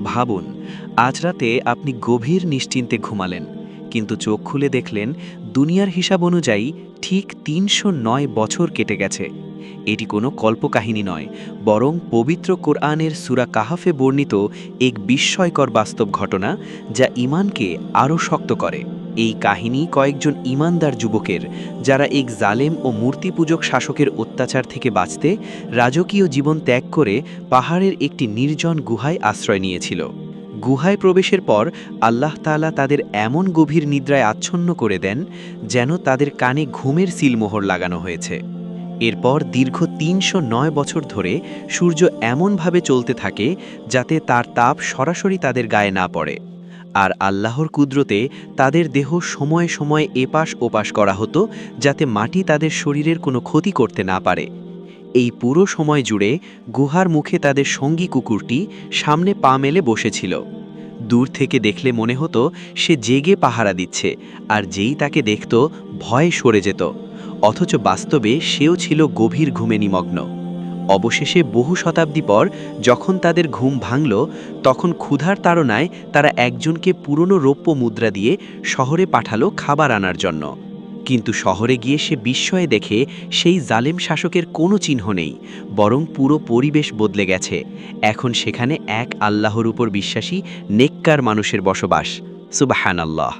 ভাবুন, আজ রাতে আপনি গভীর নিশ্চিন্তে ঘুমালেন, কিন্তু চোখ খুলে দেখলেন দুনিয়ার হিসাব অনুযায়ী ঠিক ৩০৯ বছর কেটে গেছে। এটি কোনো কল্পকাহিনী নয়, বরং পবিত্র কোরআনের সূরা কাহাফে বর্ণিত এক বিস্ময়কর বাস্তব ঘটনা, যা ঈমানকে আরও শক্ত করে। এই কাহিনী কয়েকজন ঈমানদার যুবকের, যারা এক জালেম ও মূর্তিপূজক শাসকের অত্যাচার থেকে বাঁচতে রাজকীয় জীবন ত্যাগ করে পাহাড়ের একটি নির্জন গুহায় আশ্রয় নিয়েছিল। গুহায় প্রবেশের পর আল্লাহ তাআলা তাদের এমন গভীর নিদ্রায় আচ্ছন্ন করে দেন, যেন তাদের কানে ঘুমের সিলমোহর লাগানো হয়েছে। এরপর দীর্ঘ ৩০৯ বছর ধরে সূর্য এমনভাবে চলতে থাকে যাতে তার তাপ সরাসরি তাদের গায়ে না পড়ে। আর আল্লাহর কুদরতে তাদের দেহ সময়ে সময়ে এপাশ ওপাশ করা হতো, যাতে মাটি তাদের শরীরের কোনো ক্ষতি করতে না পারে। এই পুরো সময় জুড়ে গুহার মুখে তাদের সঙ্গী কুকুরটি সামনে পা মেলে বসেছিল। দূর থেকে দেখলে মনে হতো সে জেগে পাহারা দিচ্ছে, আর যেই তাকে দেখত ভয়ে সরে যেত। অথচ বাস্তবে সেও ছিল গভীর ঘুমে নিমগ্ন। অবশেষে বহু শতাব্দী পর যখন তাদের ঘুম ভাঙল, তখন ক্ষুধার তাড়নায় তারা একজনকে পুরনো রৌপ্য মুদ্রা দিয়ে শহরে পাঠালো খাবার আনার জন্য। কিন্তু শহরে গিয়ে সে বিস্ময়ে দেখে সেই জালেম শাসকের কোনো চিহ্ন নেই, বরং পুরো পরিবেশ বদলে গেছে। এখন সেখানে এক আল্লাহর উপর বিশ্বাসী নেককার মানুষের বসবাস। সুবহানাল্লাহ।